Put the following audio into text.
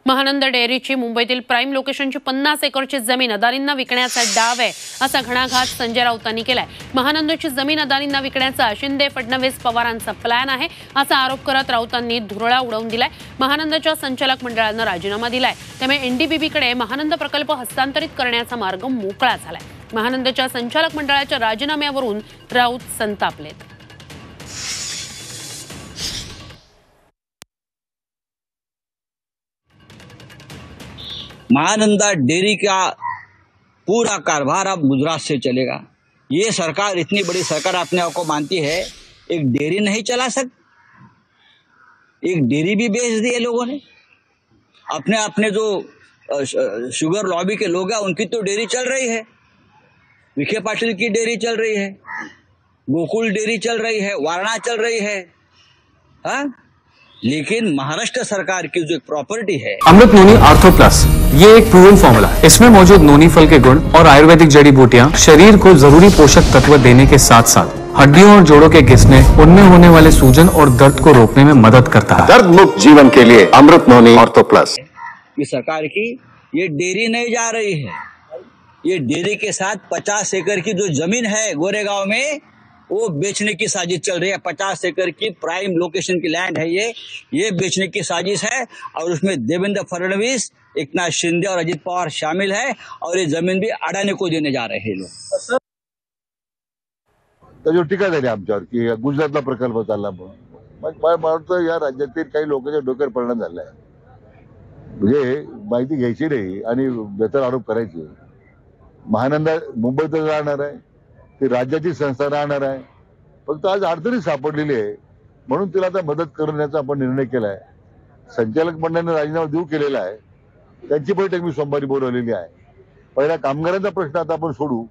महानंद डेअरीची मुंबईतील प्राईम लोकेशनची 50 एकरची जमीन अदानींना विकण्याचा डाव आहे असा घणाघात संजय राऊतांनी केलाय। महानंदची जमीन अदानींना विकण्याचा शिंदे फडणवीस पवारांचा प्लॅन आहे असा आरोप करत राऊतांनी धुरळा उडवून दिलाय। महानंदच्या संचालक मंडळानं राजीनामा दिलाय, त्यामुळे एनडीबीबीकडे महानंद प्रकल्प हस्तांतरित करण्याचा मार्ग मोकळा झालाय। महानंदच्या संचालक मंडळाच्या राजीनाम्यावरून राऊत संतापलेत। महानंदा डेयरी का पूरा कारभार अब गुजरात से चलेगा। ये सरकार इतनी बड़ी सरकार अपने आप को मानती है, एक डेयरी नहीं चला सकती। एक डेयरी भी बेच दी है लोगों ने। अपने अपने जो शुगर लॉबी के लोग हैं उनकी तो डेयरी चल रही है, विखे पाटिल की डेयरी चल रही है, गोकुल डेयरी चल रही है, वारणा चल रही है, हाँ। लेकिन महाराष्ट्र सरकार की जो एक प्रॉपर्टी है अमृत नोनी आर्थो प्लस, ये एक प्रूवन फॉर्मूला है। इसमें मौजूद नोनी फल के गुण और आयुर्वेदिक जड़ी बूटियां शरीर को जरूरी पोषक तत्व देने के साथ साथ हड्डियों और जोड़ों के घिसने, उनमें होने वाले सूजन और दर्द को रोकने में मदद करता है। दर्द मुक्त जीवन के लिए अमृत नोनी आर्थो प्लस। ये सरकार की ये डेयरी नहीं जा रही है, ये डेयरी के साथ 50 एकड़ की जो जमीन है गोरेगांव में वो बेचने की साजिश चल रही है। 50 एकड़ की प्राइम लोकेशन की लैंड है ये बेचने की साजिश है और उसमें देवेंद्र फडणवीस, एकनाथ शिंदे और अजित पवार शामिल है और ये जमीन भी अडानी को देने जा रहे हैं लोग। त्याच्यावर टीका झाली आमच्यावर की गुजरातला प्रकल्प चालला म्हणून। मला वाटतं या राज्यातील काही लोकांच्या डोक्यावर परिणाम झालाय, म्हणजे माहिती घ्यायची नाही आणि बेतर आरोप करायचे। महानंदा मुंबईत राहणार आहे, ती राज्याची संस्था राहणार आहे, फक्त आज अडचणी सापडलेली आहे म्हणून तिला आता मदत करण्याचा आपण निर्णय केलाय। संचालक मंडळाने राजीनामा देऊ केलेला आहे, त्यांची बैठक मी सोमवारी बोलवलेली आहे। पहिला कामगारांचा प्रश्न आता आपण सोडू।